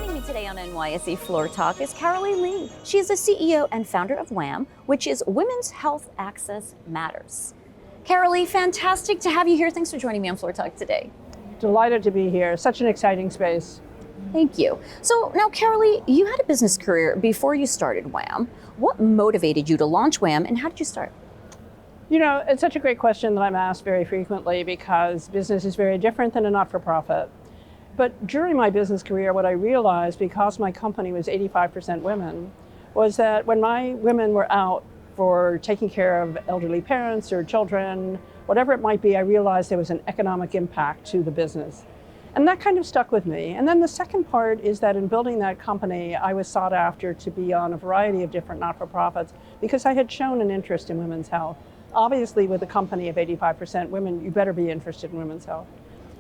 Joining me today on NYSE Floor Talk is Carolee Lee. She is the CEO and founder of WHAM, which is Women's Health Access Matters. Carolee, fantastic to have you here. Thanks for joining me on Floor Talk today. Delighted to be here. Such an exciting space. Thank you. So now, Carolee, you had a business career before you started WHAM. What motivated you to launch WHAM, and how did you start? You know, it's such a great question that I'm asked very frequently because business is very different than a not-for-profit. But during my business career, what I realized, because my company was 85% women, was that when my women were out for taking care of elderly parents or children, whatever it might be, I realized there was an economic impact to the business. And that kind of stuck with me. And then the second part is that in building that company, I was sought after to be on a variety of different not-for-profits because I had shown an interest in women's health. Obviously, with a company of 85% women, you better be interested in women's health.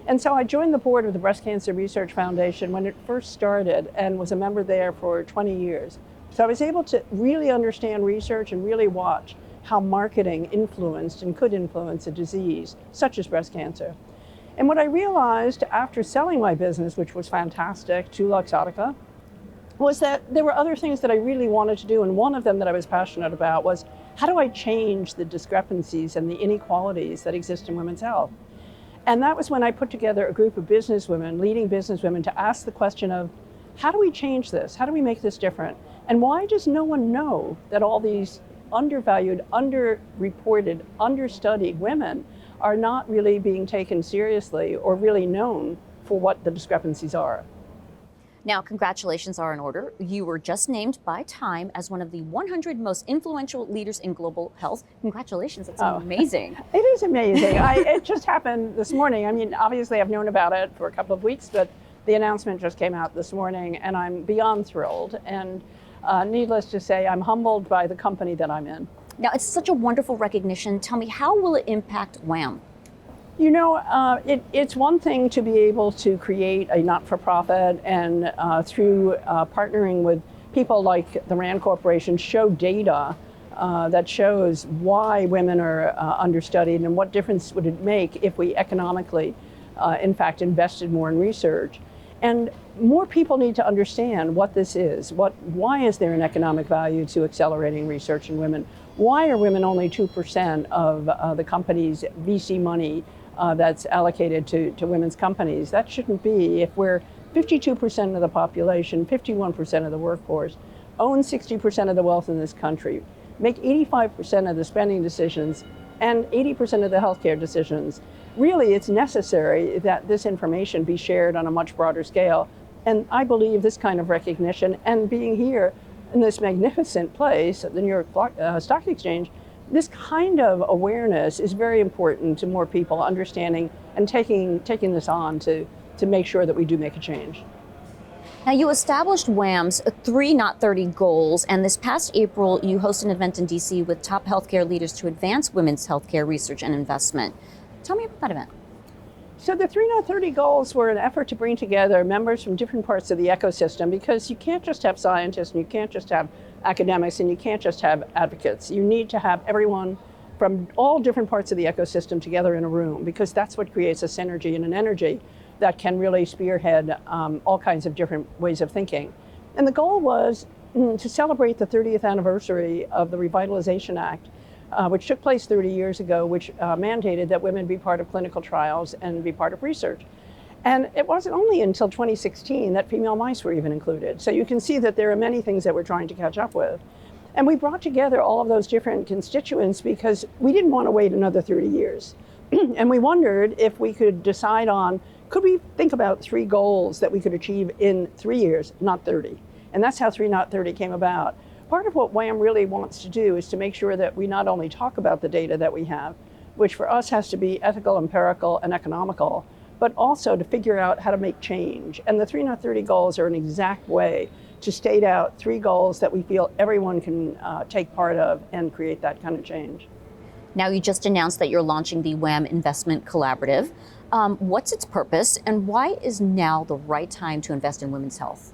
And so I joined the board of the Breast Cancer Research Foundation when it first started and was a member there for 20 years. So I was able to really understand research and really watch how marketing influenced and could influence a disease such as breast cancer. And what I realized after selling my business, which was fantastic, to Luxottica, was that there were other things that I really wanted to do. And one of them that I was passionate about was, how do I change the discrepancies and the inequalities that exist in women's health? And that was when I put together a group of businesswomen, leading businesswomen, to ask the question of, how do we change this? How do we make this different? And why does no one know that all these undervalued, underreported, understudied women are not really being taken seriously or really known for what the discrepancies are? Now, congratulations are in order. You were just named by Time as one of the 100 most influential leaders in global health. Congratulations, that's amazing. It is amazing. It just happened this morning. I mean, obviously I've known about it for a couple of weeks, but the announcement just came out this morning and I'm beyond thrilled. And needless to say, I'm humbled by the company that I'm in. Now, it's such a wonderful recognition. Tell me, how will it impact WHAM? You know, it's one thing to be able to create a not-for-profit and through partnering with people like the RAND Corporation, show data that shows why women are understudied and what difference would it make if we economically, in fact, invested more in research. And more people need to understand what this is. Why is there an economic value to accelerating research in women? Why are women only 2% of the company's VC money that's allocated to women's companies? That shouldn't be. If we're 52% of the population, 51% of the workforce, own 60% of the wealth in this country, make 85% of the spending decisions and 80% of the healthcare decisions, really it's necessary that this information be shared on a much broader scale. And I believe this kind of recognition and being here in this magnificent place at the New York Stock Exchange, this kind of awareness is very important to more people understanding and taking this on to make sure that we do make a change. Now, you established WHAM's 3 Not 30 goals, and this past April, you hosted an event in DC with top healthcare leaders to advance women's healthcare research and investment. Tell me about that event. So the 3 Not 30 goals were an effort to bring together members from different parts of the ecosystem, because you can't just have scientists and you can't just have academics and you can't just have advocates. You need to have everyone from all different parts of the ecosystem together in a room, because that's what creates a synergy and an energy that can really spearhead all kinds of different ways of thinking. And the goal was to celebrate the 30th anniversary of the Revitalization Act, which took place 30 years ago, which mandated that women be part of clinical trials and be part of research. And it wasn't only until 2016 that female mice were even included. So you can see that there are many things that we're trying to catch up with. And we brought together all of those different constituents because we didn't want to wait another 30 years. And we wondered if we could decide on, could we think about 3 goals that we could achieve in 3 years, not 30? And that's how 3 Not 30 came about. Part of what WHAM really wants to do is to make sure that we not only talk about the data that we have, which for us has to be ethical, empirical, and economical, but also to figure out how to make change. And the 3 Not 30 goals are an exact way to state out 3 goals that we feel everyone can take part of and create that kind of change. Now, you just announced that you're launching the WHAM Investment Collaborative. What's its purpose, and why is now the right time to invest in women's health?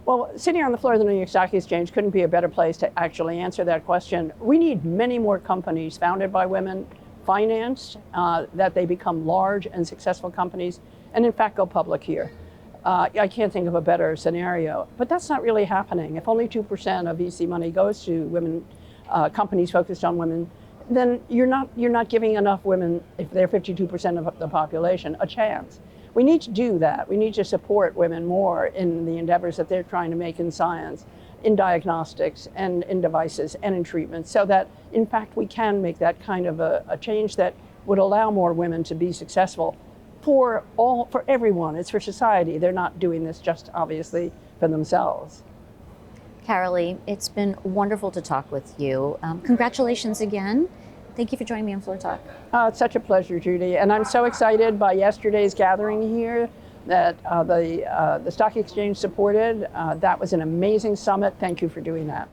Well, sitting on the floor of the New York Stock Exchange couldn't be a better place to actually answer that question. We need many more companies founded by women, financed, that they become large and successful companies, and in fact go public here. I can't think of a better scenario. But that's not really happening. If only 2% of VC money goes to women, companies focused on women, then you're not giving enough women, if they're 52% of the population, a chance. We need to do that. We need to support women more in the endeavors that they're trying to make in science, in diagnostics, and in devices, and in treatment, so that, in fact, we can make that kind of a change that would allow more women to be successful for everyone. It's for society. They're not doing this just, obviously, for themselves. Carolee, it's been wonderful to talk with you. Congratulations again. Thank you for joining me on Floor Talk. It's such a pleasure, Judy. And I'm so excited by yesterday's gathering here that the stock exchange supported. That was an amazing summit. Thank you for doing that.